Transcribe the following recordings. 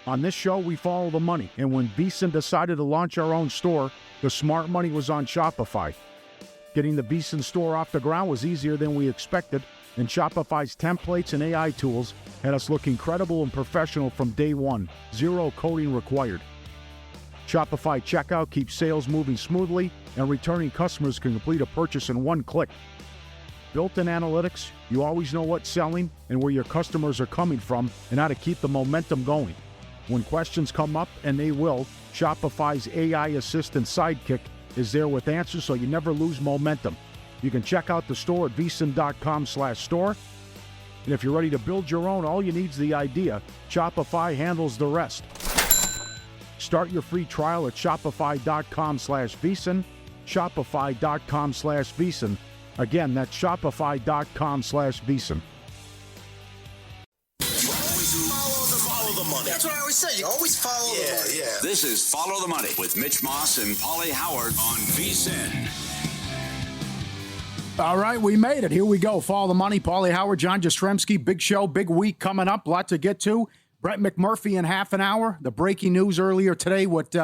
On this show, we follow the money, and when VSiN decided to launch our own store, the smart money was on Shopify. Getting the VSiN store off the ground was easier than we expected, and Shopify's templates and AI tools had us look incredible and professional from day one. Zero coding required. Shopify checkout keeps sales moving smoothly, and returning customers can complete a purchase in one click. Built-in analytics, you always know what's selling and where your customers are coming from and how to keep the momentum going. When questions come up, and they will, Shopify's AI assistant Sidekick is there with answers so you never lose momentum. You can check out the store at vsin.com/store. And if you're ready to build your own, all you need is the idea. Shopify handles the rest. Start your free trial at shopify.com/vsin. Shopify.com/vsin. Again, that's shopify.com/vsin. Follow the money. That's what I always say. You always follow the money. Yeah. This is Follow the Money with Mitch Moss and Paulie Howard on VSiN. All right, we made it. Here we go. Follow the money. Paulie Howard, John Jastrzemski. Big show, big week coming up. A lot to get to. Brett McMurphy in half an hour. The breaking news earlier today, what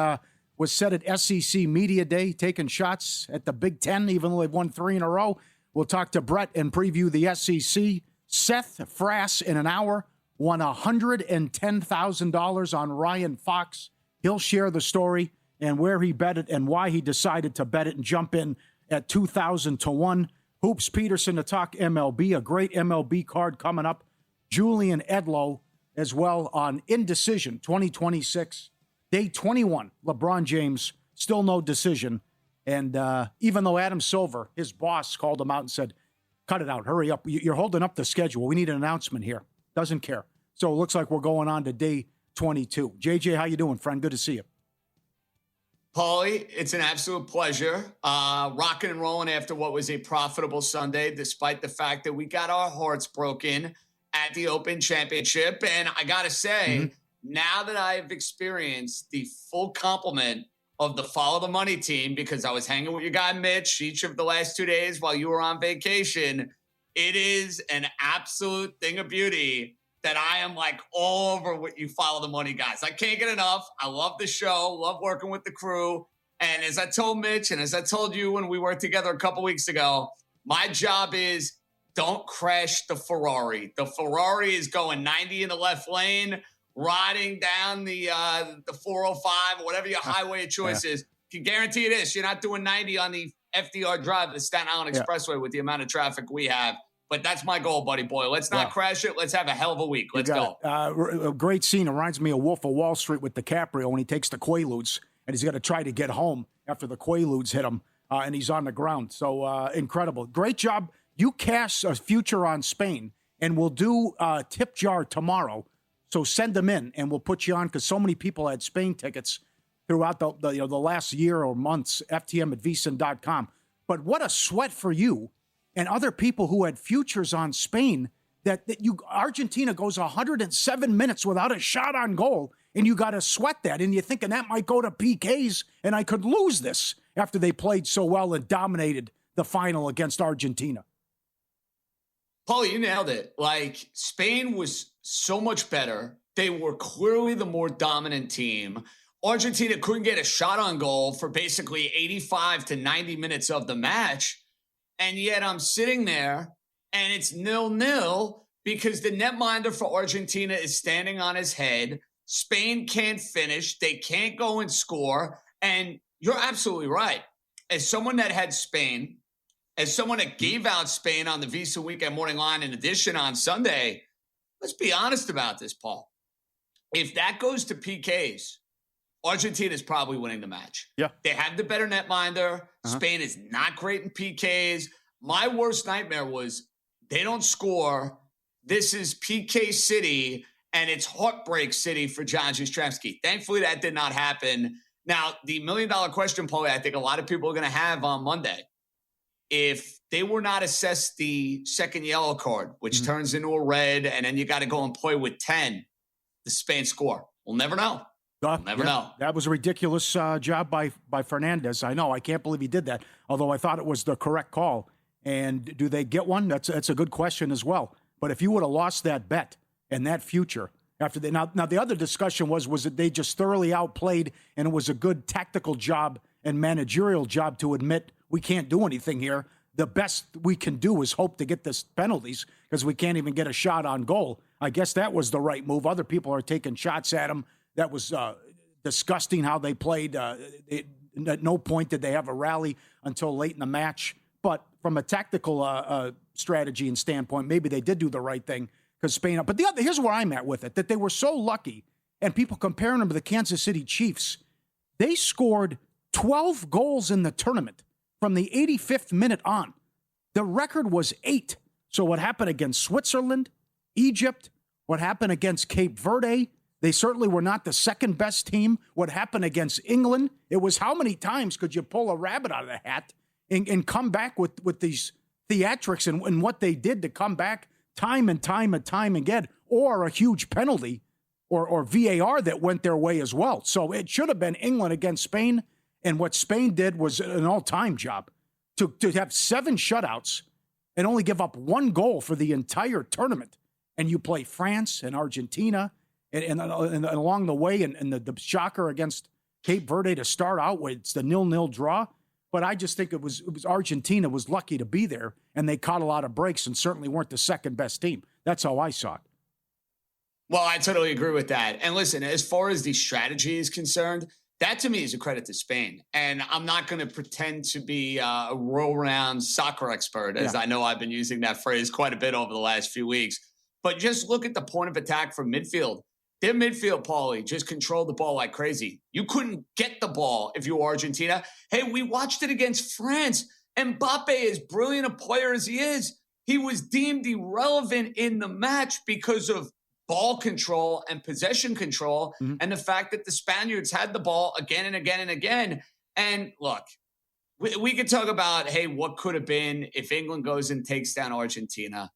was said at SEC Media Day, taking shots at the Big Ten, even though they've won 3 in a row. We'll talk to Brett and preview the SEC. Seth Frass in an hour won $110,000 on Ryan Fox. He'll share the story and where he bet it and why he decided to bet it and jump in at 2,000 to 1. Hoops Peterson to talk MLB, a great MLB card coming up. Julian Edlow as well on Indecision 2026. Day 21, LeBron James, still no decision. And even though Adam Silver, his boss, called him out and said, cut it out, hurry up. You're holding up the schedule. We need an announcement here. Doesn't care. So it looks like we're going on to day 22. JJ, how you doing, friend? Good to see you. Paulie, it's an absolute pleasure. Rocking and rolling after what was a profitable Sunday, despite the fact that we got our hearts broken at the Open Championship. And I got to say, now that I've experienced the full complement of the Follow the Money team, because I was hanging with your guy Mitch each of the last 2 days while you were on vacation, it is an absolute thing of beauty that I am like all over with you Follow the Money guys. I can't get enough. I love the show, love working with the crew. And as I told Mitch and as I told you when we worked together a couple weeks ago, my job is don't crash the Ferrari. The Ferrari is going 90 in the left lane, riding down the 405 or whatever your highway of choice is. Can guarantee you this, you're not doing 90 on the FDR Drive, the Staten Island Expressway with the amount of traffic we have. But that's my goal, buddy boy. Let's not crash it. Let's have a hell of a week. Let's go. A great scene. It reminds me of Wolf of Wall Street with DiCaprio when he takes the Quaaludes and he's got to try to get home after the Quaaludes hit him and he's on the ground. So incredible. Great job. You cast a future on Spain and we'll do a tip jar tomorrow. So send them in and we'll put you on because so many people had Spain tickets throughout the last year or months, ftm@vsin.com. But what a sweat for you and other people who had futures on Spain that Argentina goes 107 minutes without a shot on goal, and you got to sweat that. And you're thinking that might go to PKs, and I could lose this after they played so well and dominated the final against Argentina. Paul, you nailed it. Like, Spain was so much better. They were clearly the more dominant team. Argentina couldn't get a shot on goal for basically 85 to 90 minutes of the match. And yet I'm sitting there and it's 0-0 because the netminder for Argentina is standing on his head. Spain can't finish. They can't go and score. And you're absolutely right. As someone that had Spain, as someone that gave out Spain on the VSiN Weekend Morning Line in addition on Sunday, let's be honest about this, Paul. If that goes to PKs, Argentina is probably winning the match. Yeah. They have the better netminder. Spain is not great in PKs. My worst nightmare was they don't score. This is PK City, and it's heartbreak city for John Jastrzemski. Thankfully, that did not happen. Now, the million-dollar question, Paulie, I think a lot of people are going to have on Monday. If they were not assessed the second yellow card, which turns into a red, and then you got to go and play with 10, the Spain score. We'll never know. Never know. That was a ridiculous job by Fernandez. I know. I can't believe he did that, although I thought it was the correct call. And do they get one? That's a good question as well. But if you would have lost that bet and that future after they now the other discussion was that they just thoroughly outplayed, and it was a good tactical job and managerial job to admit we can't do anything here. The best we can do is hope to get this penalties because we can't even get a shot on goal. I guess that was the right move. Other people are taking shots at them. That was disgusting how they played. At no point did they have a rally until late in the match. But from a tactical strategy and standpoint, maybe they did do the right thing because Spain. But here's where I'm at with it, that they were so lucky, and people comparing them to the Kansas City Chiefs. They scored 12 goals in the tournament from the 85th minute on. The record was 8. So what happened against Switzerland, Egypt, what happened against Cape Verde, they certainly were not the second best team. What happened against England, it was how many times could you pull a rabbit out of the hat and come back with these theatrics and what they did to come back time and time again, or a huge penalty or VAR that went their way as well. So it should have been England against Spain. And what Spain did was an all-time job to have 7 shutouts and only give up 1 goal for the entire tournament. And you play France and Argentina and along the way, and the shocker against Cape Verde to start out with, it's the 0-0 draw. But I just think it was Argentina was lucky to be there, and they caught a lot of breaks and certainly weren't the second best team. That's how I saw it. Well, I totally agree with that. And listen, as far as the strategy is concerned, that to me is a credit to Spain. And I'm not going to pretend to be a roll-around soccer expert, as I know I've been using that phrase quite a bit over the last few weeks. But just look at the point of attack from midfield. Their midfield, Paulie, just controlled the ball like crazy. You couldn't get the ball if you were Argentina. Hey, we watched it against France. Mbappe, as brilliant a player as he is, he was deemed irrelevant in the match because of ball control and possession control, and the fact that the Spaniards had the ball again and again and again. And look, we could talk about, hey, what could have been if England goes and takes down Argentina.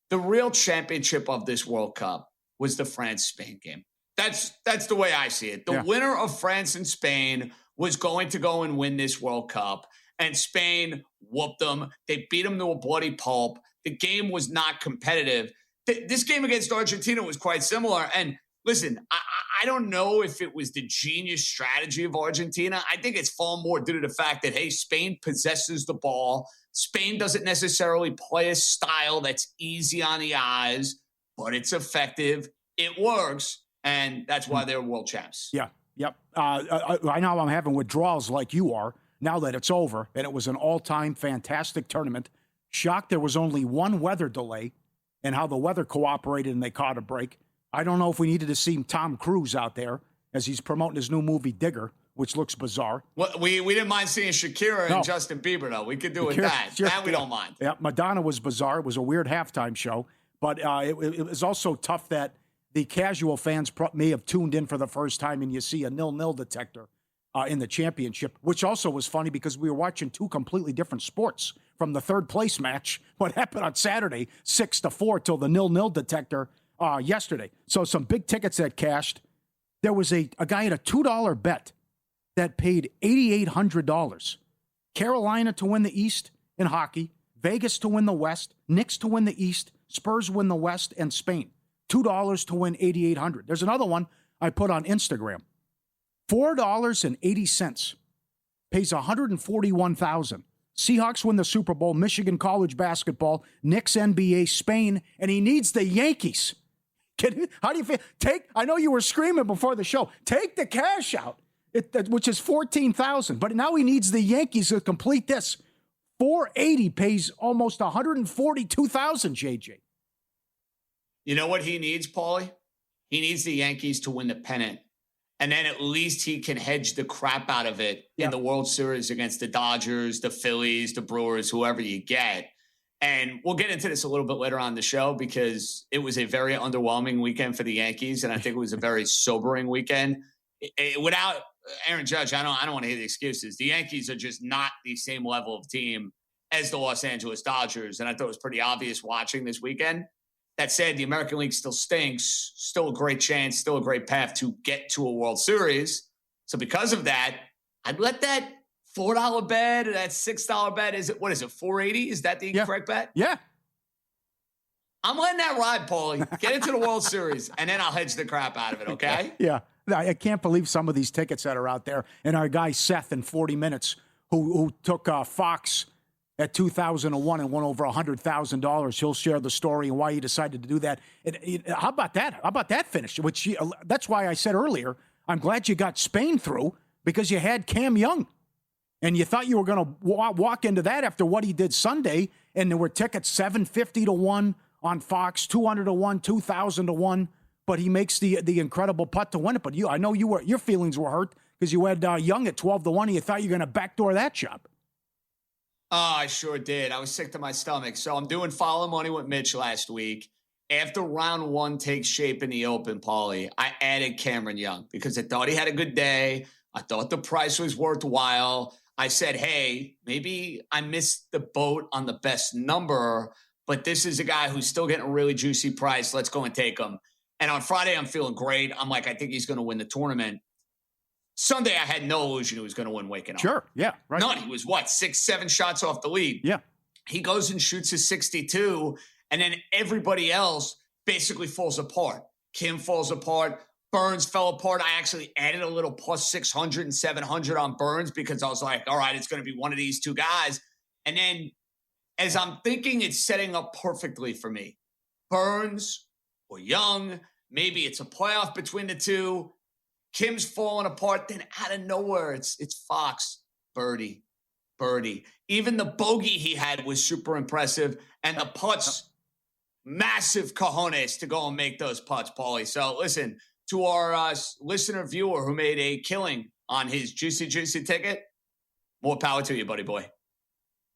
The real championship of this World Cup was the France-Spain game. That's the way I see it. The winner of France and Spain was going to go and win this World Cup, and Spain whooped them. They beat them to a bloody pulp. The game was not competitive. This game against Argentina was quite similar. And listen, I don't know if it was the genius strategy of Argentina. I think it's far more due to the fact that, hey, Spain possesses the ball. Spain doesn't necessarily play a style that's easy on the eyes, but it's effective. It works. And that's why they're world champs. Yeah. Yep. I know I'm having withdrawals like you are now that it's over, and it was an all-time fantastic tournament. Shocked there was only 1 weather delay, and how the weather cooperated and they caught a break. I don't know if we needed to see Tom Cruise out there as he's promoting his new movie Digger, which looks bizarre. Well, we didn't mind seeing Shakira and Justin Bieber, though. We could do with that. That we don't mind. Yeah, Madonna was bizarre. It was a weird halftime show. But it was also tough that the casual fans may have tuned in for the first time, and you see a 0-0 detector in the championship, which also was funny because we were watching 2 completely different sports. From the third place match, what happened on Saturday, 6-4 till the 0-0 detector yesterday. So some big tickets that cashed. There was a guy at a $2 bet that paid $8,800. Carolina to win the East in hockey, Vegas to win the West, Knicks to win the East, Spurs win the West, and Spain. $2 to win $8,800. There's another one I put on Instagram. $4.80 pays $141,000. Seahawks win the Super Bowl, Michigan college basketball, Knicks NBA, Spain, and he needs the Yankees. How do you feel? I know you were screaming before the show. Take the cash out, which is $14,000. But now he needs the Yankees to complete this. $480 pays almost $142,000, JJ. You know what he needs, Paulie? He needs the Yankees to win the pennant. And then at least he can hedge the crap out of it in the World Series against the Dodgers, the Phillies, the Brewers, whoever you get. And we'll get into this a little bit later on the show because it was a very underwhelming weekend for the Yankees. And I think it was a very sobering weekend. Without Aaron Judge, I don't want to hear the excuses. The Yankees are just not the same level of team as the Los Angeles Dodgers. And I thought it was pretty obvious watching this weekend. That said, the American League still stinks, still a great chance, still a great path to get to a World Series. So because of that, I'd let that $4 bet or that $6 bet, what is it, $4.80? Is that the correct bet? Yeah. I'm letting that ride, Paulie. Get into the World Series, and then I'll hedge the crap out of it, okay? Yeah. I can't believe some of these tickets that are out there. And our guy Seth in 40 Minutes, who took Fox at 2001 and won over $100,000. He'll share the story and why he decided to do that. How about that? How about that finish? That's why I said earlier, I'm glad you got Spain through because you had Cam Young. And you thought you were going to walk into that after what he did Sunday, and there were tickets $750 to 1 on Fox, $200 to 1, $2,000 to 1. But he makes the incredible putt to win it. But I know your feelings were hurt because you had Young at 12 to 1, and you thought you were going to backdoor that job. Oh, I sure did. I was sick to my stomach. So I'm doing Follow Money with Mitch last week. After round one takes shape in the Open, Paulie, I added Cameron Young because I thought he had a good day. I thought the price was worthwhile. I said, hey, maybe I missed the boat on the best number, but this is a guy who's still getting a really juicy price. Let's go and take him. And on Friday, I'm feeling great. I'm like, I think he's going to win the tournament. Sunday, I had no illusion he was going to win waking up. Sure, yeah, right. None. He was, 6-7 shots off the lead. Yeah. He goes and shoots his 62, and then everybody else basically falls apart. Kim falls apart. Burns fell apart. I actually added a little plus 600 and 700 on Burns because I was like, all right, it's going to be one of these two guys. And then as I'm thinking it's setting up perfectly for me, Burns or Young, maybe it's a playoff between the two. Kim's falling apart. Then out of nowhere, it's Fox, birdie. Even the bogey he had was super impressive. And the putts, massive cojones to go and make those putts, Paulie. So listen, to our listener viewer who made a killing on his juicy ticket, more power to you, buddy boy.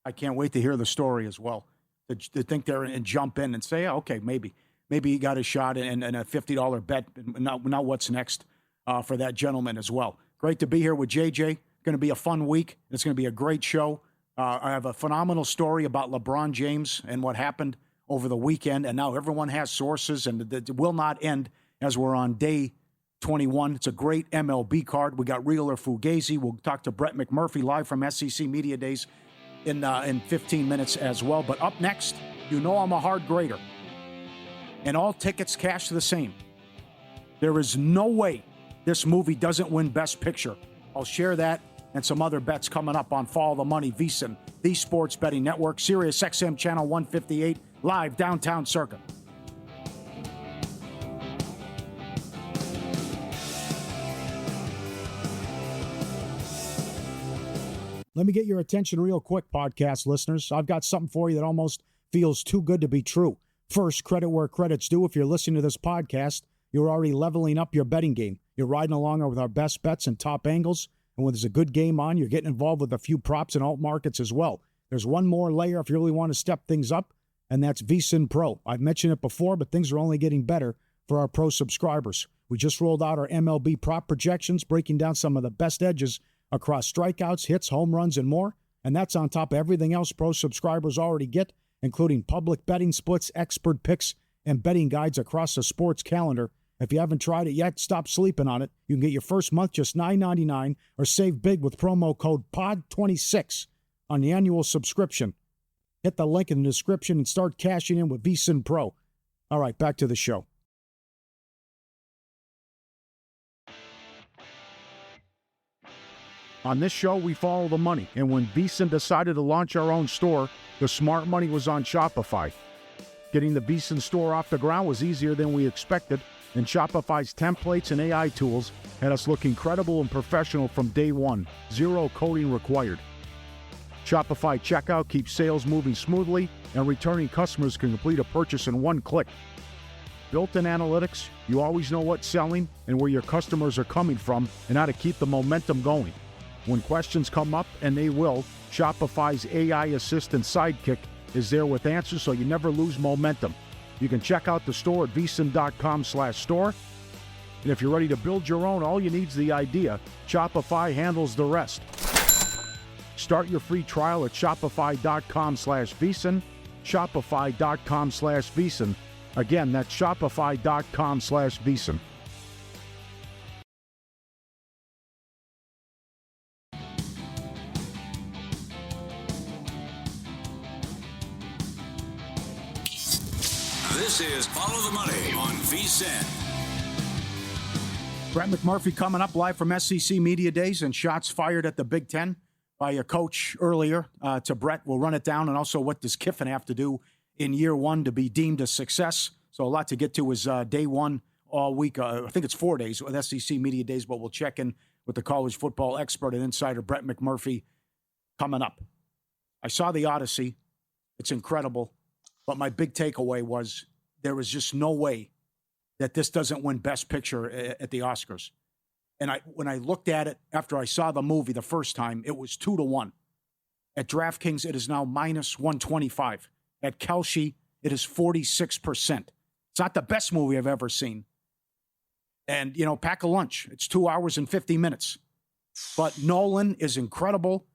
I can't wait to hear the story as well. To think there and jump in and say, oh, okay, maybe he got a shot and a $50 bet. Now what's next for that gentleman as well. Great to be here with JJ. Going to be a fun week. It's going to be a great show. I have a phenomenal story about LeBron James and what happened over the weekend. And now everyone has sources, and it will not end as we're on day 21. It's a great MLB card. We got Real or Fugazi. We'll talk to Brett McMurphy live from SEC Media Days in 15 minutes as well. But up next, you know I'm a hard grader. And all tickets cash the same. There is no way this movie doesn't win Best Picture. I'll share that and some other bets coming up on Follow the Money, VSiN, the Sports Betting Network, Sirius XM Channel 158, live downtown Circuit. Let me get your attention real quick, podcast listeners. I've got something for you that almost feels too good to be true. First, credit where credit's due. If you're listening to this podcast, you're already leveling up your betting game. You're riding along with our best bets and top angles. And when there's a good game on, you're getting involved with a few props and alt markets as well. There's one more layer if you really want to step things up, and that's VSiN Pro. I've mentioned it before, but things are only getting better for our pro subscribers. We just rolled out our MLB prop projections, breaking down some of the best edges across strikeouts, hits, home runs, and more. And that's on top of everything else pro subscribers already get, including public betting splits, expert picks, and betting guides across the sports calendar. If you haven't tried it yet, stop sleeping on it. You can get your first month just $9.99 or save big with promo code POD26 on the annual subscription. Hit the link in the description and start cashing in with VSiN Pro. All right, back to the show. On this show, we follow the money, and when VSiN decided to launch our own store, the smart money was on Shopify. Getting the VSiN store off the ground was easier than we expected, and Shopify's templates and AI tools had us look incredible and professional from day one. Zero coding required. Shopify checkout keeps sales moving smoothly, and returning customers can complete a purchase in one click. Built-in analytics, you always know what's selling and where your customers are coming from and how to keep the momentum going. When questions come up, and they will, Shopify's AI assistant Sidekick is there with answers so you never lose momentum. You can check out the store at vsin.com/store. And if you're ready to build your own, all you need is the idea. Shopify handles the rest. Start your free trial at shopify.com/vsin. Shopify.com/vsin. Again, that's shopify.com/vsin. Follow the money on VSIN. Brett McMurphy coming up live from SEC Media Days, and shots fired at the Big Ten by a coach earlier to Brett. We'll run it down, and also what does Kiffin have to do in year one to be deemed a success. So a lot to get to is day one all week. I think it's 4 days with SEC Media Days, but we'll check in with the college football expert and insider Brett McMurphy coming up. I saw the Odyssey. It's incredible. But my big takeaway was there was just no way that this doesn't win Best Picture at the Oscars. And when I looked at it after I saw the movie the first time, it was 2-1. At DraftKings, it is now minus 125. At Kalshi, it is 46%. It's not the best movie I've ever seen. And, pack a lunch. It's 2 hours and 50 minutes. But Nolan is incredible,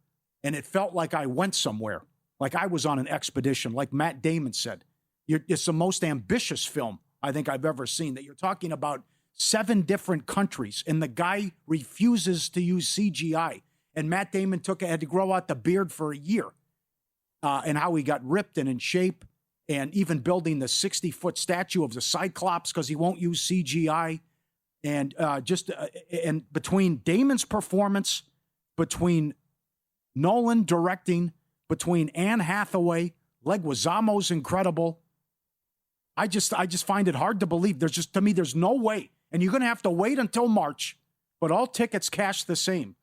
and it felt like I went somewhere, like I was on an expedition, like Matt Damon said. It's the most ambitious film I think I've ever seen, that you're talking about 7 different countries, and the guy refuses to use CGI. And Matt Damon had to grow out the beard for a year, and how he got ripped and in shape, and even building the 60-foot statue of the Cyclops because he won't use CGI. And and between Damon's performance, between Nolan directing, between Anne Hathaway, Leguizamo's incredible. I just find it hard to believe. To me, there's no way. And you're going to have to wait until March, but all tickets cash the same.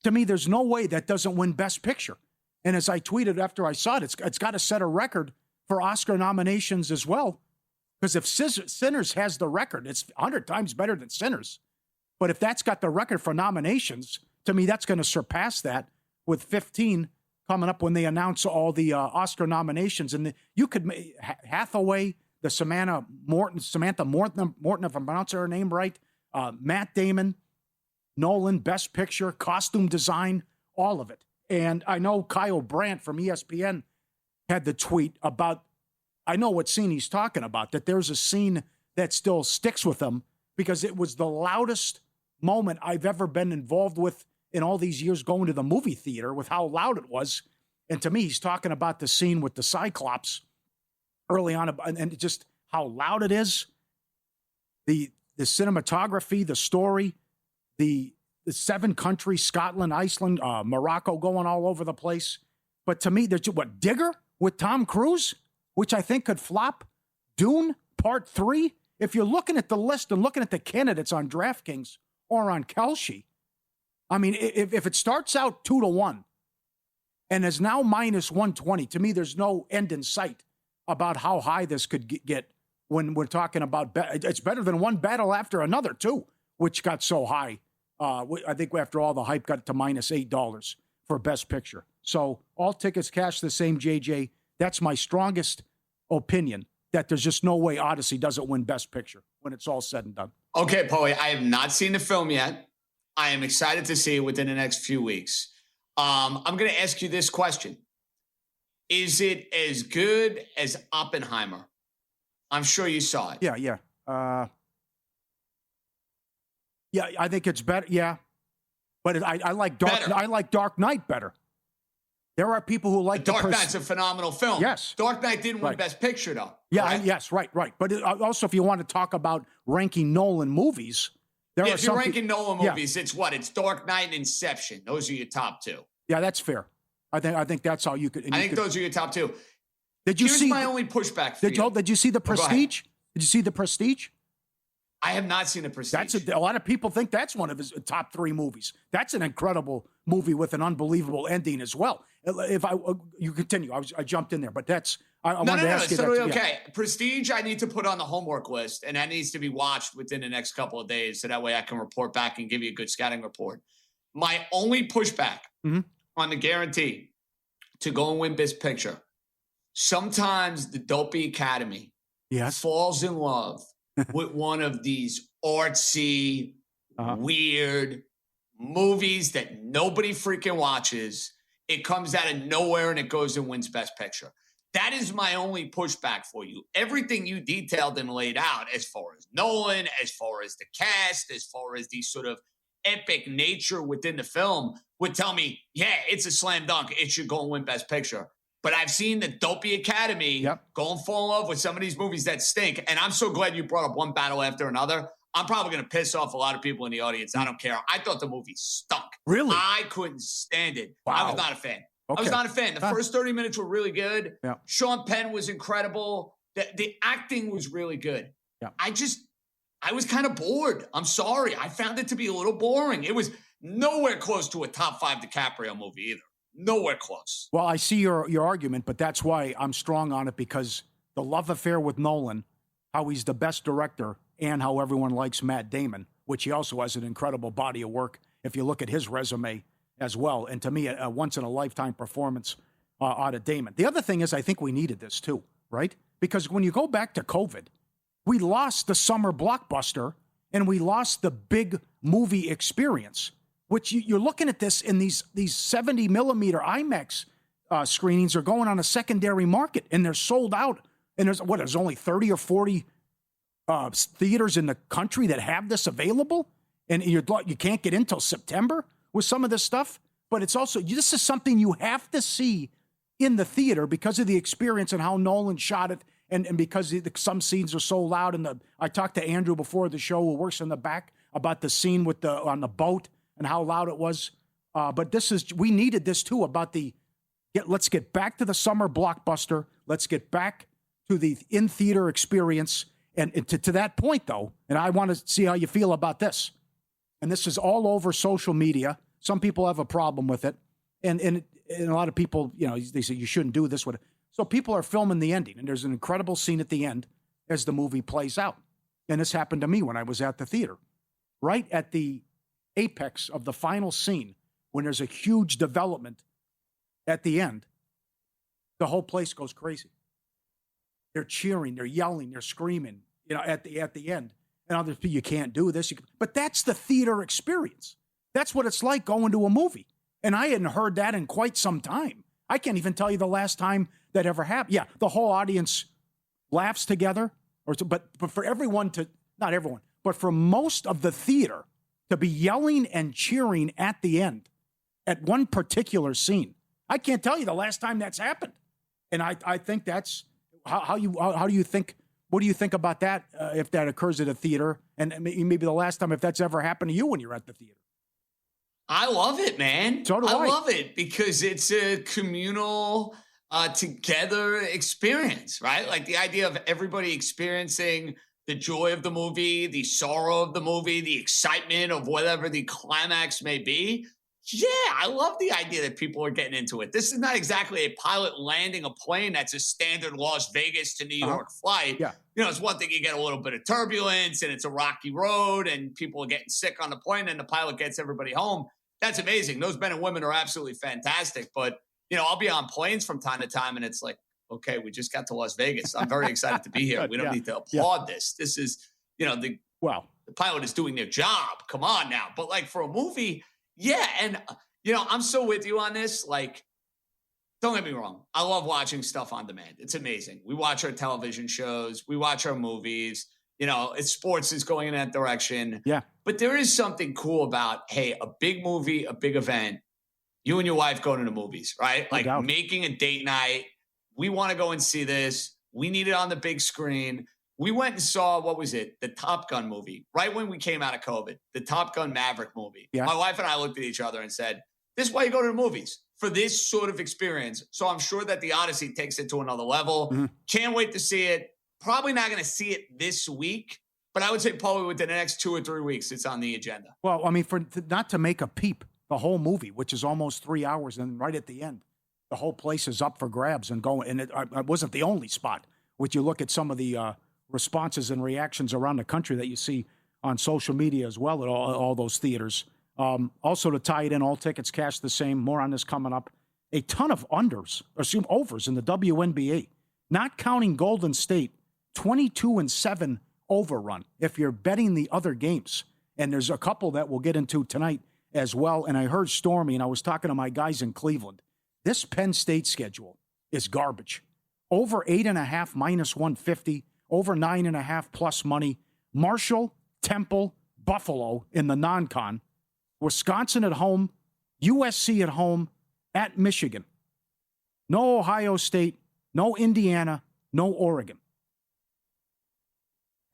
To me, there's no way that doesn't win Best Picture. And as I tweeted after I saw it, it's got to set a record for Oscar nominations as well. Because if Sinners has the record, it's 100 times better than Sinners. But if that's got the record for nominations, to me, that's going to surpass that with 15 coming up when they announce all the Oscar nominations. And you could Hathaway, the Samantha Morton, if I'm pronouncing her name right, Matt Damon, Nolan, Best Picture, costume design, all of it. And I know Kyle Brandt from ESPN had the tweet about, I know what scene he's talking about, that there's a scene that still sticks with him because it was the loudest moment I've ever been involved with in all these years going to the movie theater, with how loud it was. And to me, he's talking about the scene with the Cyclops early on, and just how loud it is, the cinematography, the story, the 7 countries, Scotland, Iceland, Morocco, going all over the place. But to me, there's Digger with Tom Cruise, which I think could flop. Dune Part 3. If you're looking at the list and looking at the candidates on DraftKings or on Kalshi, I mean, if it starts out 2-1 and is now minus 120, to me, there's no end in sight about how high this could get when we're talking about, it's better than one battle after another too, which got so high. I think after all the hype got to minus $8 for Best Picture. So all tickets cash the same, JJ. That's my strongest opinion, that there's just no way Odyssey doesn't win Best Picture when it's all said and done. Okay, Paulie, I have not seen the film yet. I am excited to see it within the next few weeks. I'm going to ask you this question. Is it as good as Oppenheimer? I'm sure you saw it. Yeah. Yeah, I think it's better. Yeah. But I like Dark Knight better. There are people who like Dark Knight's a phenomenal film. Yes. Dark Knight didn't win Best Picture, though. Yeah, yes, right. But also, if you want to talk about ranking Nolan movies, if you're ranking Nolan movies, it's what? It's Dark Knight and Inception. Those are your top 2. Yeah, that's fair. I think that's how you could. I think those are your top 2. Here's my only pushback for you. Did you see The Prestige? Did you see The Prestige? I have not seen The Prestige. A lot of people think that's one of his top 3 movies. That's an incredible movie with an unbelievable ending as well. If you continue, I jumped in there, but that's I wanted to ask you. It's totally okay. Prestige, I need to put on the homework list, and that needs to be watched within the next couple of days, so that way I can report back and give you a good scouting report. My only pushback on the guarantee to go and win Best Picture, sometimes the Dopey Academy falls in love with one of these artsy, weird movies that nobody freaking watches. It comes out of nowhere and it goes and wins Best Picture. That is my only pushback for you. Everything you detailed and laid out as far as Nolan, as far as the cast, as far as the sort of epic nature within the film would tell me, yeah, it's a slam dunk. It should go and win Best Picture. But I've seen the Dopey Academy go and fall in love with some of these movies that stink. And I'm so glad you brought up one battle after another. I'm probably going to piss off a lot of people in the audience. I don't care. I thought the movie stunk. Really? I couldn't stand it. Wow. I was not a fan. Okay. I was not a fan. The first 30 minutes were really good. Yeah. Sean Penn was incredible. The acting was really good. Yeah. I was kind of bored. I'm sorry. I found it to be a little boring. It was nowhere close to a top 5 DiCaprio movie either. Nowhere close. Well, I see your argument, but that's why I'm strong on it, because the love affair with Nolan, how he's the best director, and how everyone likes Matt Damon, which he also has an incredible body of work if you look at his resume as well. And to me, a once-in-a-lifetime performance out of Damon. The other thing is, I think we needed this too, right? Because when you go back to COVID, we lost the summer blockbuster and we lost the big movie experience, which you're looking at this in these 70 millimeter IMAX screenings are going on a secondary market and they're sold out. And there's only 30 or 40 theaters in the country that have this available. And you can't get in till September with some of this stuff. But it's also, this is something you have to see in the theater because of the experience and how Nolan shot it. And because some scenes are so loud. And I talked to Andrew before the show, who works in the back, about the scene on the boat and how loud it was. But we needed this too, about let's get back to the summer blockbuster. Let's get back to the in-theater experience. And to that point, though, and I want to see how you feel about this. And this is all over social media. Some people have a problem with it. And a lot of people, they say you shouldn't do this with it. So people are filming the ending, and there's an incredible scene at the end as the movie plays out. And this happened to me when I was at the theater. Right at the apex of the final scene, when there's a huge development at the end, the whole place goes crazy. They're cheering, they're yelling, they're screaming, at the end. And others, you can't do this. But that's the theater experience. That's what it's like going to a movie. And I hadn't heard that in quite some time. I can't even tell you the last time that ever happened. Yeah, the whole audience laughs together, but for everyone not everyone, but for most of the theater to be yelling and cheering at the end at one particular scene, I can't tell you the last time that's happened. And I think that's how do you think? What do you think about that if that occurs at a theater? And maybe the last time if that's ever happened to you when you're at the theater. I love it, man. So do I. I love it because it's a communal, together experience, right? Like the idea of everybody experiencing the joy of the movie, the sorrow of the movie, the excitement of whatever the climax may be. Yeah, I love the idea that people are getting into it. This is not exactly a pilot landing a plane that's a standard Las Vegas to New York flight. Yeah. It's one thing you get a little bit of turbulence and it's a rocky road and people are getting sick on the plane and the pilot gets everybody home. That's amazing. Those men and women are absolutely fantastic. But, I'll be on planes from time to time and it's like, okay, we just got to Las Vegas. I'm very excited to be here. We don't need to applaud this. This is, the pilot is doing their job. Come on now. But like for a movie, yeah. And, I'm so with you on this. Like, don't get me wrong. I love watching stuff on demand. It's amazing. We watch our television shows. We watch our movies. Sports is going in that direction. Yeah. But there is something cool about, hey, a big movie, a big event, you and your wife going to the movies, right? Like making a date night. We want to go and see this. We need it on the big screen. We went and saw, what was it? The Top Gun movie, right when we came out of COVID, the Top Gun Maverick movie. Yeah. My wife and I looked at each other and said, this is why you go to the movies, for this sort of experience. So I'm sure that the Odyssey takes it to another level. Mm-hmm. Can't wait to see it. Probably not going to see it this week, but I would say probably within the next 2 or 3 weeks, it's on the agenda. Well, I mean, not to make a peep, the whole movie, which is almost 3 hours, and right at the end, the whole place is up for grabs and going. And it wasn't the only spot. Would you look at some of the responses and reactions around the country that you see on social media as well at all those theaters? Also, to tie it in, all tickets cash the same. More on this coming up. A ton of overs in the WNBA, not counting Golden State. 22-7 overrun if you're betting the other games. And there's a couple that we'll get into tonight as well. And I heard Stormy, and I was talking to my guys in Cleveland. This Penn State schedule is garbage. Over 8.5 minus 150, over 9.5 plus money. Marshall, Temple, Buffalo in the non-con. Wisconsin at home, USC at home, at Michigan. No Ohio State, no Indiana, no Oregon.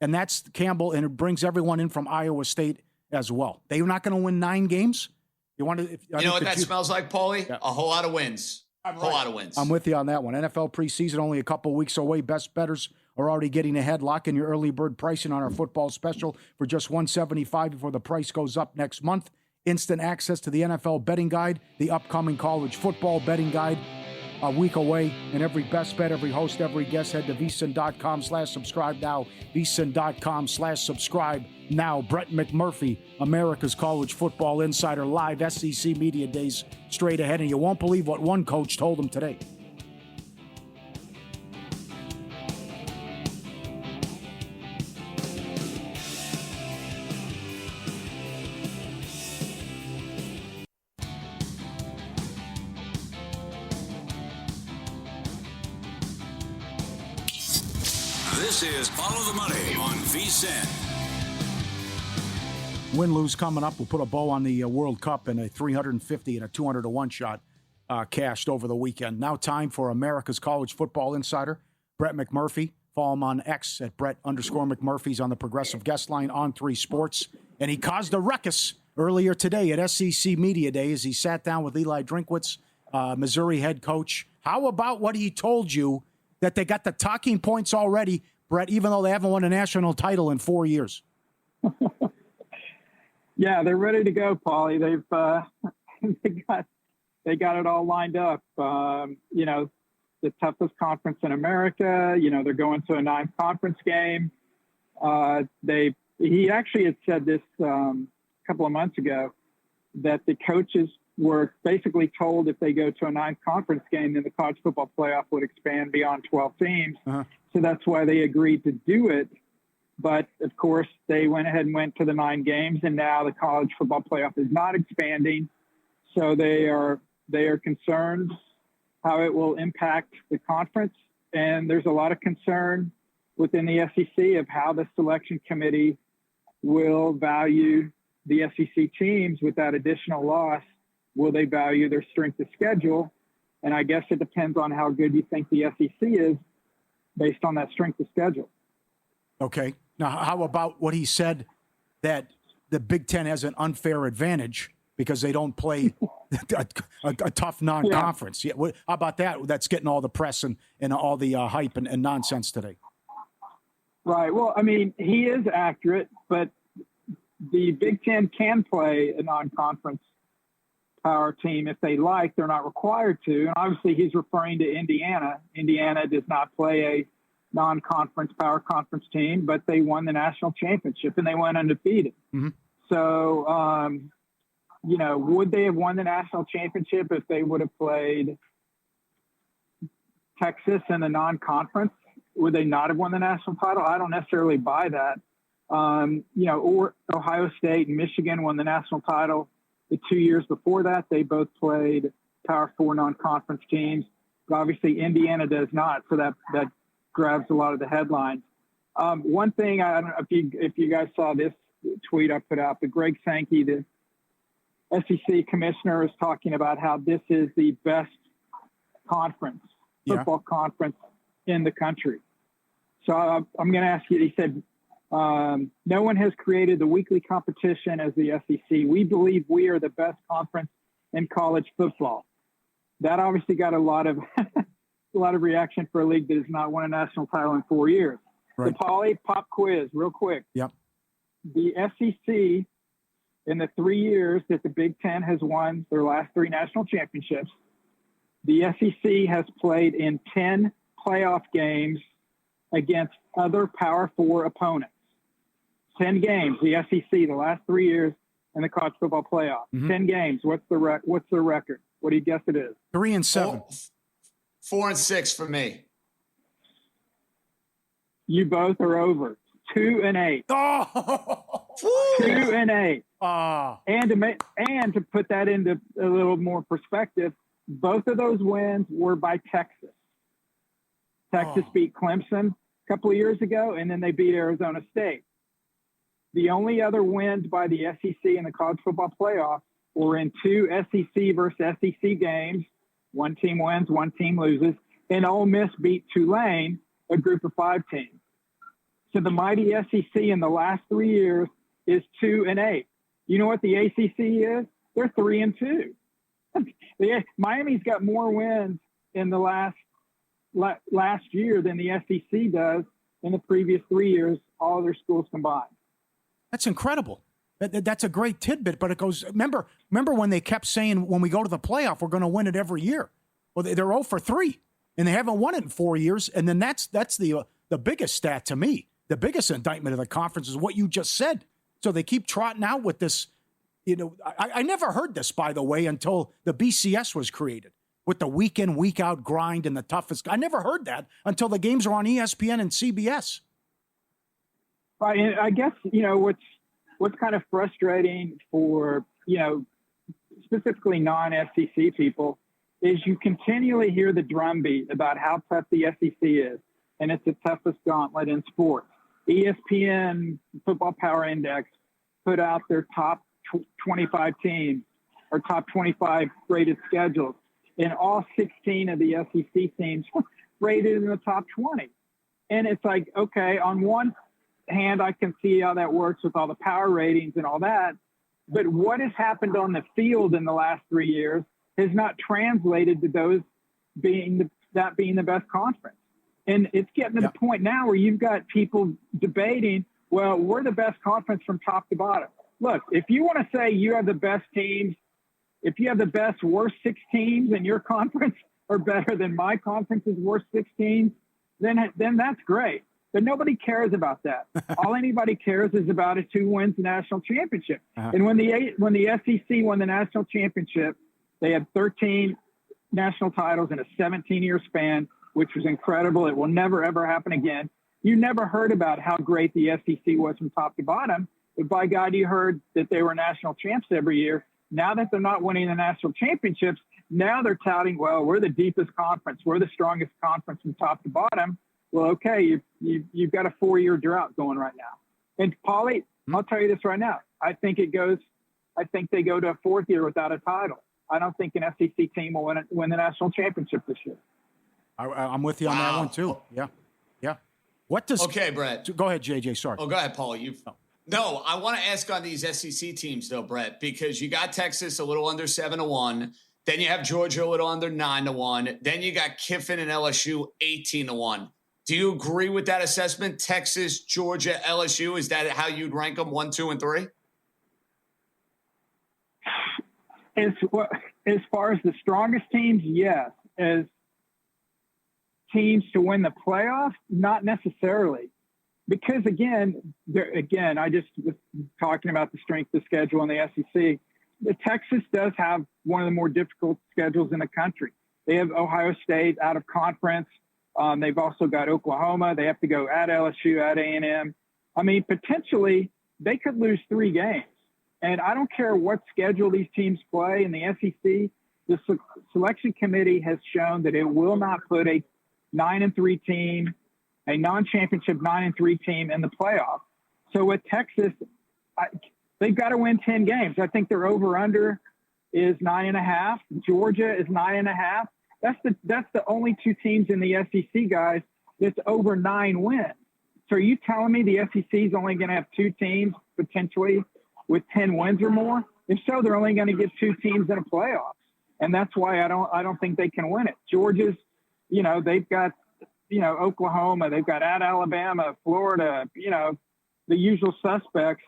And that's Campbell, and it brings everyone in from Iowa State as well. They're not going to win 9 games. You want to? You know what that smells like, Paulie? Yeah. A whole lot of wins. A whole lot of wins. I'm with you on that one. NFL preseason only a couple weeks away. Best bettors are already getting ahead. Lock in your early bird pricing on our football special for just $175 before the price goes up next month. Instant access to the NFL betting guide, the upcoming college football betting guide, a week away, and every best bet, every host, every guest. Head to vsin.com/subscribe now. vsin.com/subscribe now. Brett McMurphy, America's College Football Insider, live SEC Media Days straight ahead, and you won't believe what one coach told him today. This is Follow the Money on VSiN. Win-lose coming up. We'll put a bow on the World Cup and a 350 and a 200-to-1 shot cashed over the weekend. Now time for America's College Football Insider, Brett McMurphy. Follow him on X at Brett_McMurphy's on the Progressive Guest Line on 3 Sports. And he caused a ruckus earlier today at SEC Media Day as he sat down with Eli Drinkwitz, Missouri head coach. How about what he told you, that they got the talking points already, Brett, even though they haven't won a national title in 4 years? Yeah, they're ready to go, Paulie. They've they got it all lined up. You know, the toughest conference in America. You know, they're going to a 9th conference game. He actually had said this a couple of months ago, that the coaches were basically told if they go to a 9th conference game, then the college football playoff would expand beyond 12 teams. Uh-huh. So that's why they agreed to do it. But of course, they went ahead and went to the 9 games, and now the college football playoff is not expanding. So they are concerned how it will impact the conference. And there's a lot of concern within the SEC of how the selection committee will value the SEC teams with that additional loss. Will they value their strength of schedule? And I guess it depends on how good you think the SEC is based on that strength of schedule. Okay. Now, how about what he said, that the Big Ten has an unfair advantage because they don't play a tough non-conference? Yeah. How about that? That's getting all the press and all the hype and nonsense today. Right. Well, I mean, he is accurate, but the Big Ten can play a non-conference power team if they like. They're not required to. And obviously he's referring to Indiana. Indiana does not play a non-conference power conference team, but they won the national championship and they went undefeated. Mm-hmm. So, you know, would they have won the national championship if they would have played Texas in the non-conference? Would they not have won the national title? I don't necessarily buy that. You know, or Ohio State and Michigan won the national title the 2 years before that. They both played Power 4 non-conference teams, but obviously Indiana does not. So that grabs a lot of the headlines. One thing, I don't know if you guys saw this tweet I put out, but Greg Sankey, the SEC commissioner, is talking about how this is the best football conference in the country. So I'm going to ask you, he said, no one has created the weekly competition as the SEC. We believe we are the best conference in college football. That obviously got a lot of reaction for a league that has not won a national title in 4 years. Right. The Paulie pop quiz, real quick. Yep. The SEC, in the 3 years that the Big Ten has won their last 3 national championships, the SEC has played in 10 playoff games against other Power 4 opponents. 10 games, the SEC, the last 3 years in the college football playoff. Mm-hmm. 10 games. What's the record? What do you guess it is? 3-7. 4-6 for me. You both are over. 2-8. Oh! 2-8. Oh. And to put that into a little more perspective, both of those wins were by Texas. Texas beat Clemson a couple of years ago, and then they beat Arizona State. The only other wins by the SEC in the college football playoff were in 2 SEC versus SEC games, One team wins, one team loses. And Ole Miss beat Tulane, a group of 5 teams. So the mighty SEC in the last 3 years is 2-8. You know what the ACC is? They're 3-2. Miami's got more wins in the last year than the SEC does in the previous 3 years, all their schools combined. That's incredible. That's a great tidbit, but it goes. Remember when they kept saying when we go to the playoff, we're going to win it every year. Well, they're 0 for 3, and they haven't won it in 4 years. And then that's the biggest stat to me. The biggest indictment of the conference is what you just said. So they keep trotting out with this. You know, I never heard this, by the way, until the BCS was created with the week in, week out grind and the toughest. I never heard that until the games are on ESPN and CBS. I guess, what's kind of frustrating for, specifically non-SEC people is you continually hear the drumbeat about how tough the SEC is, and it's the toughest gauntlet in sports. ESPN Football Power Index put out their top 25 teams or top 25 rated schedules, and all 16 of the SEC teams rated in the top 20. And it's like, okay, on one hand, I can see how that works with all the power ratings and all that. But what has happened on the field in the last 3 years has not translated to those being the best conference. And it's getting to the point now where you've got people debating, well, we're the best conference from top to bottom. Look, if you want to say you have the best teams, if you have the best worst 6 teams and your conference are better than my conference's worst 6 teams, then that's great. But nobody cares about that. All anybody cares is about is who wins the national championship. And when the SEC won the national championship, they had 13 national titles in a 17-year span, which was incredible. It will never, ever happen again. You never heard about how great the SEC was from top to bottom, but by God, you heard that they were national champs every year. Now that they're not winning the national championships, now they're touting, well, we're the deepest conference. We're the strongest conference from top to bottom. Well, okay, you've got a 4-year drought going right now. And Paulie, I'll tell you this right now. I think they go to a 4th year without a title. I don't think an SEC team will win the national championship this year. I'm with you on that one too. Yeah. Okay, Brett. Go ahead, JJ. Sorry. Oh, go ahead, Paul. No, I want to ask on these SEC teams though, Brett, because you got Texas a little under 7-1. Then you have Georgia a little under 9-1. Then you got Kiffin and LSU 18-1. Do you agree with that assessment? Texas, Georgia, LSU, is that how you'd rank them 1, 2, and 3? As far as the strongest teams, yes. As teams to win the playoffs, not necessarily. Because again, I just was talking about the strength of schedule in the SEC. The Texas does have one of the more difficult schedules in the country. They have Ohio State out of conference. They've also got Oklahoma. They have to go at LSU, at A&M. I mean, potentially they could lose 3 games. And I don't care what schedule these teams play in the SEC. The selection committee has shown that it will not put a 9-3 team, a non-championship 9-3 team in the playoff. So with Texas, they've got to win 10 games. I think their over/under is 9.5. Georgia is 9.5. That's the only 2 teams in the SEC, guys, that's over 9 wins. So are you telling me the SEC is only going to have 2 teams potentially with 10 wins or more? If so, they're only going to get 2 teams in a playoffs, and that's why I don't think they can win it. Georgia's, they've got, Oklahoma, they've got at Alabama, Florida, the usual suspects.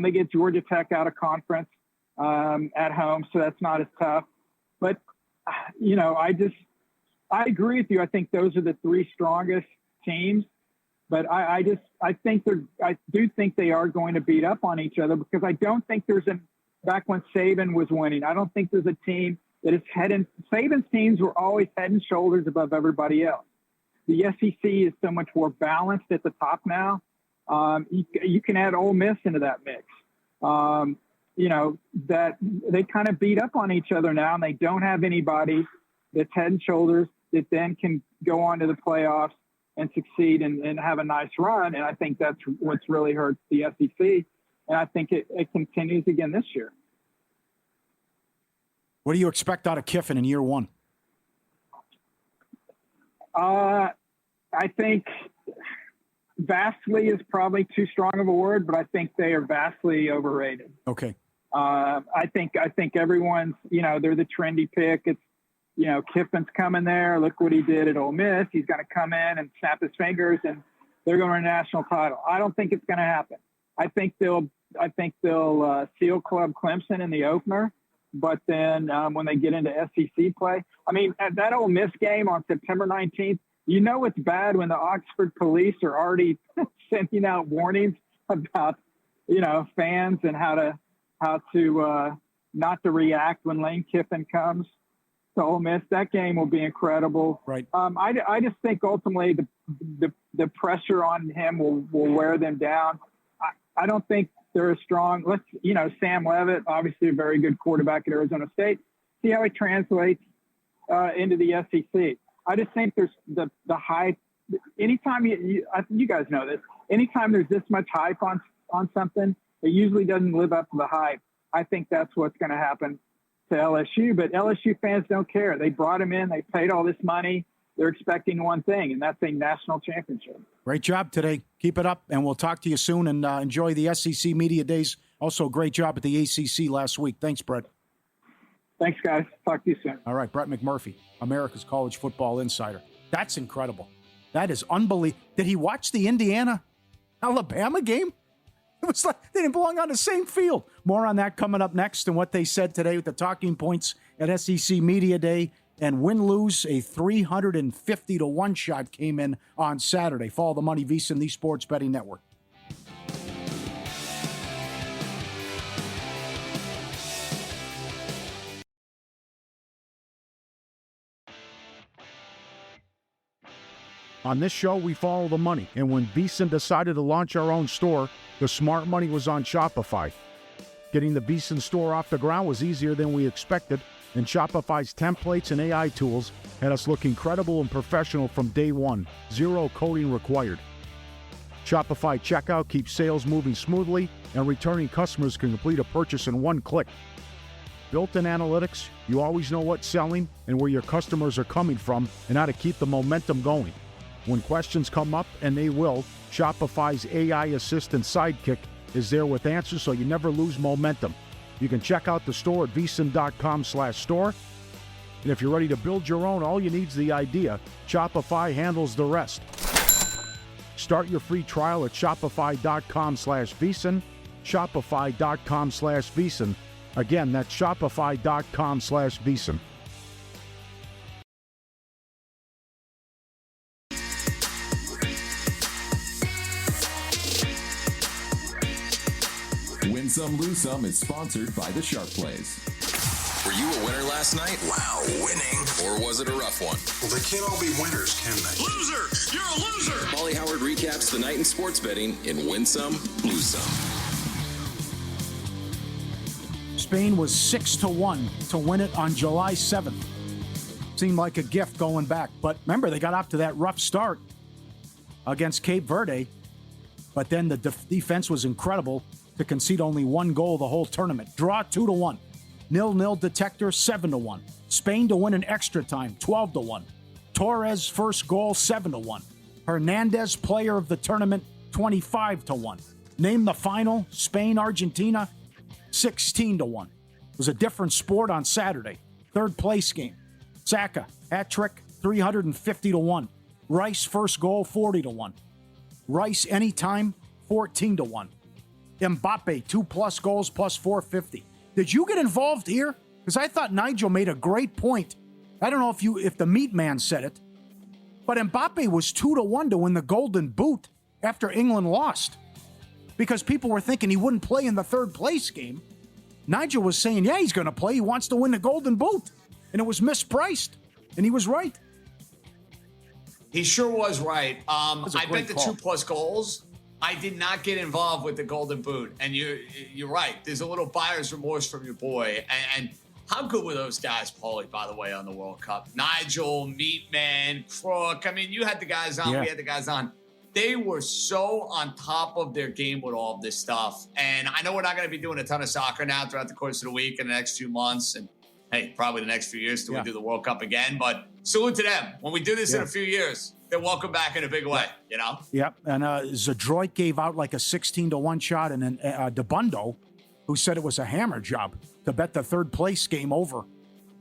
They get Georgia Tech out of conference at home, so that's not as tough. But I agree with you. I think those are the 3 strongest teams, but I do think they are going to beat up on each other, because I don't think back when Saban was winning, I don't think there's a team that is Saban's teams were always head and shoulders above everybody else. The SEC is so much more balanced at the top now. You can add Ole Miss into that mix. That they kind of beat up on each other now, and they don't have anybody that's head and shoulders that then can go on to the playoffs and succeed and have a nice run. And I think that's what's really hurt the SEC. And I think it continues again this year. What do you expect out of Kiffin in year 1? I think vastly is probably too strong of a word, but I think they are vastly overrated. Okay. I think everyone's, they're the trendy pick. It's, Kiffin's coming there. Look what he did at Ole Miss. He's going to come in and snap his fingers and they're going to win a national title. I don't think it's going to happen. I think they'll seal Club Clemson in the opener, but then when they get into SEC play, I mean, at that Ole Miss game on September 19th, it's bad when the Oxford police are already sending out warnings about, fans and how to not to react when Lane Kiffin comes to Ole Miss. That game will be incredible. Right. I just think ultimately the pressure on him will wear them down. I don't think they're as strong. Sam Leavitt, obviously a very good quarterback at Arizona State. See how he translates into the SEC. I just think there's the hype. Anytime you guys know this, anytime there's this much hype on something, it usually doesn't live up to the hype. I think that's what's going to happen to LSU, but LSU fans don't care. They brought him in. They paid all this money. They're expecting one thing, and that's a national championship. Great job today. Keep it up, and we'll talk to you soon, and enjoy the SEC Media Days. Also, great job at the ACC last week. Thanks, Brett. Thanks, guys. Talk to you soon. All right, Brett McMurphy, America's College Football Insider. That's incredible. That is unbelievable. Did he watch the Indiana-Alabama game? It was like they didn't belong on the same field. More on that coming up next and what they said today with the talking points at SEC Media Day. And win-lose, a 350-1 shot came in on Saturday. Follow the money, VSiN, the Sports Betting Network. On this show, we follow the money, and when VSiN decided to launch our own store, the smart money was on Shopify. Getting the VSiN store off the ground was easier than we expected, and Shopify's templates and AI tools had us look incredible and professional from day one. Zero coding required. Shopify checkout keeps sales moving smoothly, and returning customers can complete a purchase in one click. Built-in analytics, you always know what's selling and where your customers are coming from and how to keep the momentum going. When questions come up, and they will, Shopify's AI assistant Sidekick is there with answers so you never lose momentum. You can check out the store at vsin.com/store. And if you're ready to build your own, all you need is the idea. Shopify handles the rest. Start your free trial at shopify.com/vsin. Shopify.com/vsin. Again, that's shopify.com/vsin. Win Some, Lose Some is sponsored by the Sharp Plays. Were you a winner last night? Wow, winning. Or was it a rough one? Well, they can't all be winners, can they? Loser! You're a loser! Paulie Howard recaps the night in sports betting in Win Some, Lose Some. Spain was 6-1 to win it on July 7th. Seemed like a gift going back. But remember, they got off to that rough start against Cape Verde. But then the defense was incredible to concede only one goal the whole tournament. Draw 2-1. 0-0 detector 7-1. Spain to win in extra time 12-1. Torres first goal 7-1. Hernandez player of the tournament 25-1. Name the final Spain Argentina 16-1. It was a different sport on Saturday. Third place game. Saka hat trick 350-1. Rice first goal 40-1. Rice anytime 14-1. Mbappe 2+ goals plus 450. Did you get involved here? Because I thought Nigel made a great point. I don't know if the meat man said it, but Mbappe was 2-1 to win the Golden Boot after England lost, because people were thinking he wouldn't play in the third place game. Nigel was saying, yeah, he's going to play. He wants to win the Golden Boot, and it was mispriced, and he was right. He sure was right. I bet the call. 2+ goals. I did not get involved with the Golden Boot, and you're right. There's a little buyer's remorse from your boy. And how good were those guys, Paulie, by the way, on the World Cup? Nigel, Meatman, Crook. I mean, you had the guys on. Yeah. We had the guys on. They were so on top of their game with all of this stuff. And I know we're not going to be doing a ton of soccer now throughout the course of the week and the next few months, and hey, probably the next few years till we do the World Cup again. But salute to them. When we do this in a few years, they're welcome back in a big way, you know? Yep. And Zadroit gave out like a 16-1 shot, and then DeBundo, who said it was a hammer job to bet the third place game over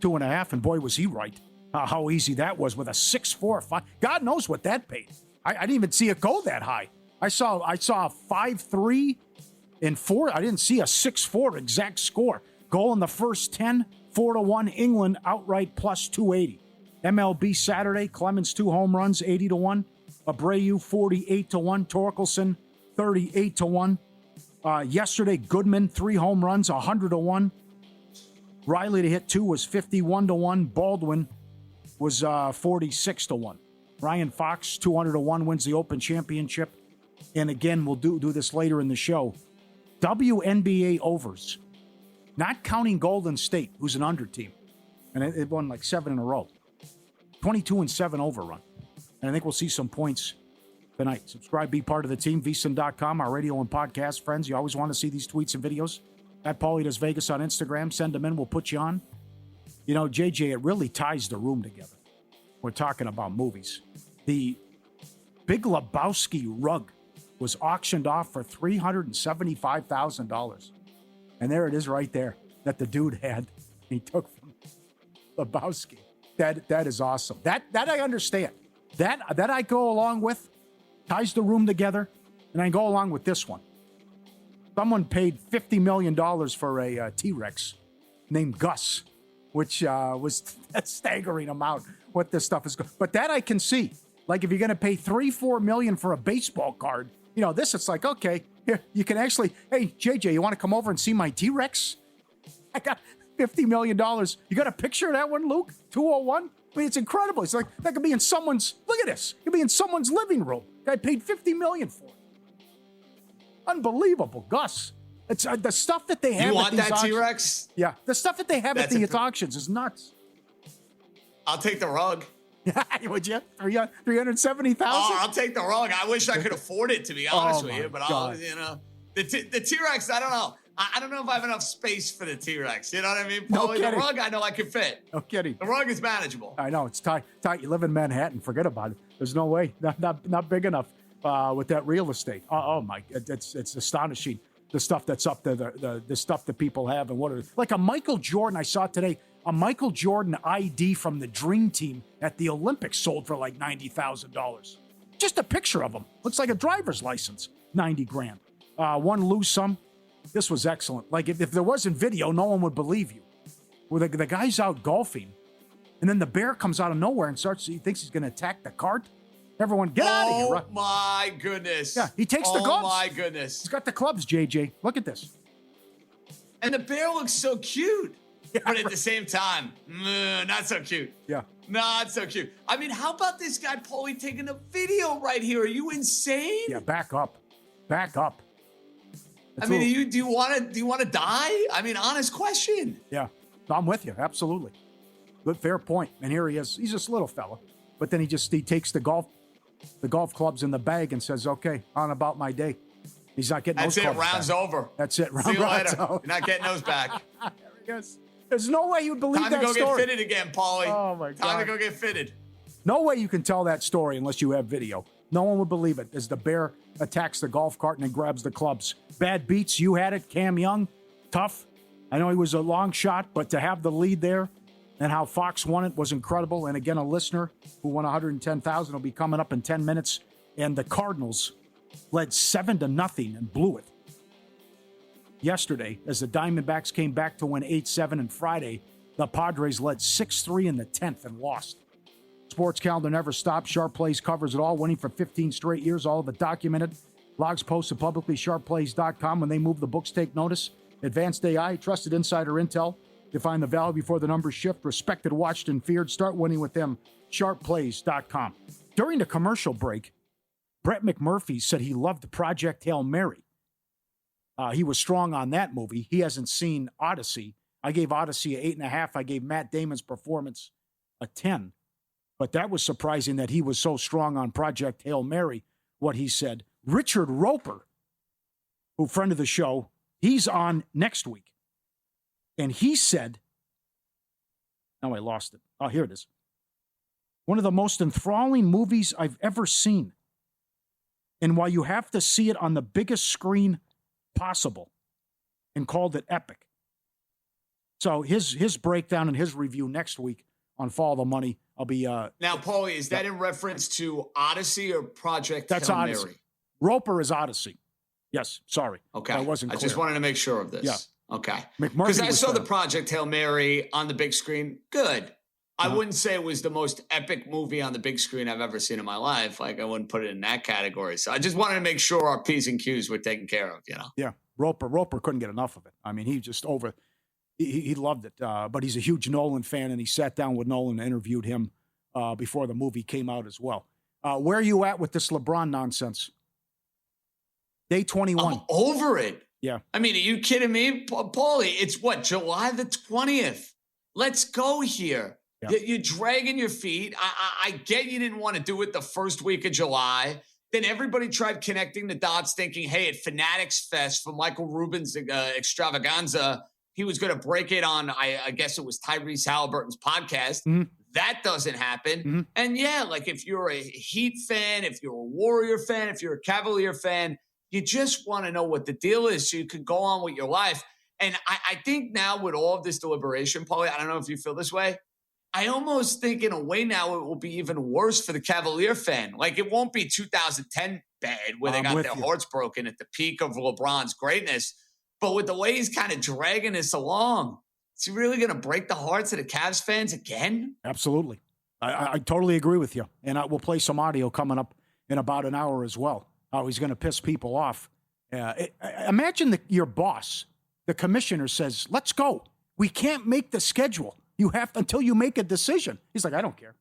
2.5, and boy, was he right. How easy that was with a 6-4, 5. God knows what that paid. I didn't even see it go that high. I saw a 5-3 and 4. I didn't see a 6-4 exact score. Goal in the first 10, 4-1. England outright plus 280. MLB Saturday, Clemens 2 home runs, 80-1. Abreu 48-1. Torkelson 38-1. Yesterday, Goodman 3 home runs, 100-1. Riley to hit 2 was 51-1. Baldwin was 46-1. Ryan Fox 200-1 wins the Open Championship. And again, we'll do this later in the show. WNBA overs, not counting Golden State, who's an under team, and it won like 7 in a row. 22-7 overrun. And I think we'll see some points tonight. Subscribe, be part of the team, vsin.com, our radio and podcast friends. You always want to see these tweets and videos. At Paulie Does Vegas on Instagram. Send them in. We'll put you on. You know, JJ, it really ties the room together. We're talking about movies. The Big Lebowski rug was auctioned off for $375,000. And there it is right there that the dude had. He took from Lebowski. That is awesome. That I understand. That I go along with. Ties the room together. And I go along with this one. Someone paid $50 million for a T-Rex named Gus, which was a staggering amount what this stuff is. But that I can see. Like if you're going to pay $3-4 million for a baseball card, you know, this it's like, okay, here, you can actually, hey, JJ, you want to come over and see my T-Rex? I got $50 million. You got a picture of that one, Luke? 201? I mean, it's incredible. It's like, that could be in someone's, look at this. It could be in someone's living room. Guy paid $50 million for it. Unbelievable, Gus. It's the stuff that they have. You want at these that auctions, T-Rex? Yeah, the stuff that they have at these auctions is nuts. I'll take the rug. Would you? $370,000? Oh, I'll take the rug. I wish I could afford it, to be honest with you. But I'll, you know, the T-Rex. I don't know. I don't know if I have enough space for the T-Rex. You know what I mean? Probably the rug. I know I can fit. No kidding. The rug is manageable. I know it's tight. You live in Manhattan. Forget about it. There's no way. Not big enough with that real estate. Oh my! It's astonishing the stuff that's up there. The stuff that people have and what are like a Michael Jordan. I saw today. A Michael Jordan ID from the Dream Team at the Olympics sold for like $90,000. Just a picture of him. Looks like a driver's license. $90,000. One lose some. This was excellent. Like if there wasn't video, no one would believe you. Where the guy's out golfing, and then the bear comes out of nowhere and he thinks he's going to attack the cart. Everyone, get out of here. Oh my goodness. Yeah, he takes the gloves. Oh my goodness. He's got the clubs, JJ. Look at this. And the bear looks so cute. Yeah, but at the same time, not so cute. Yeah. Not so cute. I mean, how about this guy, Paulie, taking a video right here? Are you insane? Yeah, back up. Back up. I mean, do you want to die? I mean, honest question. Yeah. No, I'm with you. Absolutely. Good, fair point. And here he is. He's just a little fella. But then he takes the golf clubs in the bag and says, okay, on about my day. He's not getting those clubs back. Round's over. That's it. See you later. You're not getting those back. There he goes. There's no way you'd believe that story. Time to go get fitted again, Paulie. Oh, my God. Time to go get fitted. No way you can tell that story unless you have video. No one would believe it as the bear attacks the golf cart and then grabs the clubs. Bad beats. You had it. Cam Young. Tough. I know he was a long shot, but to have the lead there and how Fox won it was incredible. And again, a listener who won $110,000 will be coming up in 10 minutes. And the Cardinals led 7-0 and blew it yesterday as the Diamondbacks came back to win 8-7, and Friday the Padres led 6-3 in the 10th and lost. Sports calendar never stops. Sharp Plays covers it all, winning for 15 straight years, all of it documented. Logs posted publicly, sharpplays.com. When they move, the books take notice. Advanced AI, trusted insider intel. Define the value before the numbers shift. Respected, watched, and feared. Start winning with them. sharpplays.com. During the commercial break, Brett McMurphy said he loved Project Hail Mary. He was strong on that movie. He hasn't seen Odyssey. I gave Odyssey an 8.5. I gave Matt Damon's performance a 10. But that was surprising that he was so strong on Project Hail Mary, what he said. Richard Roper, who friend of the show, he's on next week. And he said, oh, I lost it. Oh, here it is. One of the most enthralling movies I've ever seen. And while you have to see it on the biggest screen possible, and called it epic. So his breakdown and his review next week on Follow the Money. I'll be now, Paulie, is that in reference to Odyssey or Project That's Hail Odyssey. Mary? Roper is Odyssey. Yes, sorry. Okay. I wasn't I clear. just wanted to make sure of this. Yeah. Okay. McMurphy Because I was saw the the- Project Hail Mary on the big screen. Good. I wouldn't say it was the most epic movie on the big screen I've ever seen in my life. Like, I wouldn't put it in that category. So I just wanted to make sure our P's and Q's were taken care of, you know? Yeah, Roper couldn't get enough of it. I mean, he just he loved it. But he's a huge Nolan fan, and he sat down with Nolan and interviewed him before the movie came out as well. Where are you at with this LeBron nonsense? Day 21. I'm over it. Yeah. I mean, are you kidding me? Paulie, it's what, July the 20th? Let's go here. Yeah. You're dragging your feet. I get you didn't want to do it the first week of July. Then everybody tried connecting the dots thinking, hey, at Fanatics Fest for Michael Rubin's extravaganza, he was going to break it on, I guess it was Tyrese Halliburton's podcast. Mm-hmm. That doesn't happen. Mm-hmm. And yeah, like if you're a Heat fan, if you're a Warrior fan, if you're a Cavalier fan, you just want to know what the deal is so you can go on with your life. And I think now with all of this deliberation, Paulie, I don't know if you feel this way. I almost think in a way now it will be even worse for the Cavalier fan. Like it won't be 2010 bad where they got their hearts broken at the peak of LeBron's greatness. But with the way he's kind of dragging this along, is he really going to break the hearts of the Cavs fans again? Absolutely. I totally agree with you. And we'll play some audio coming up in about an hour as well. How he's going to piss people off. Imagine your boss, the commissioner, says, let's go. We can't make the schedule. You have to, until you make a decision. He's like, I don't care.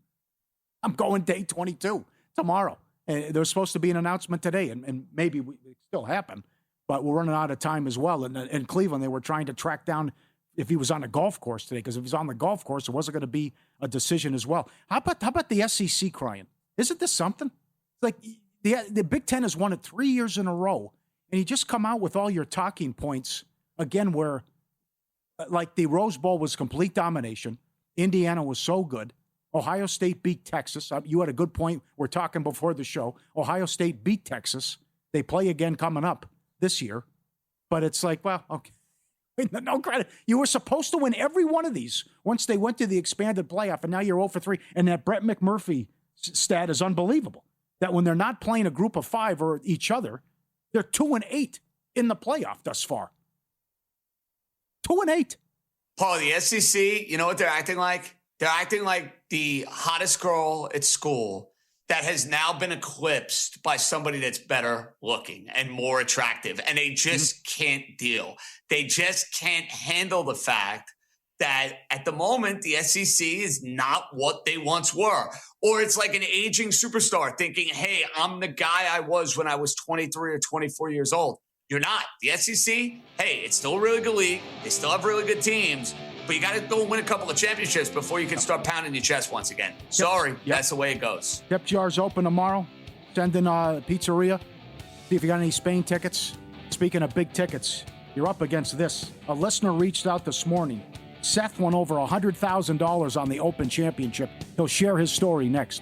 I'm going day 22 tomorrow. And there's supposed to be an announcement today, and maybe it still happen. But we're running out of time as well. And in Cleveland, they were trying to track down if he was on a golf course today, because if he's on the golf course, there wasn't going to be a decision as well. How about the SEC crying? Isn't this something? Like the Big Ten has won it 3 years in a row, and you just come out with all your talking points again where like the Rose Bowl was complete domination. Indiana was so good. Ohio State beat Texas. You had a good point. We're talking before the show. Ohio State beat Texas. They play again coming up this year. But it's like, well, okay. No credit. You were supposed to win every one of these once they went to the expanded playoff, and now you're 0 for 3. And that Brett McMurphy stat is unbelievable. That when they're not playing a group of 5 or each other, they're 2-8 in the playoff thus far. 2-8. Paul, the SEC, you know what they're acting like? They're acting like the hottest girl at school that has now been eclipsed by somebody that's better looking and more attractive. And they just can't deal. They just can't handle the fact that at the moment, the SEC is not what they once were. Or it's like an aging superstar thinking, hey, I'm the guy I was when I was 23 or 24 years old. You're not. The SEC, hey, it's still a really good league. They still have really good teams. But you got to go win a couple of championships before you can start pounding your chest once again. Sorry, that's the way it goes. Tip jars open tomorrow. Send in pizzeria. See if you got any Spain tickets. Speaking of big tickets, you're up against this. A listener reached out this morning. Seth won over $100,000 on the Open Championship. He'll share his story next.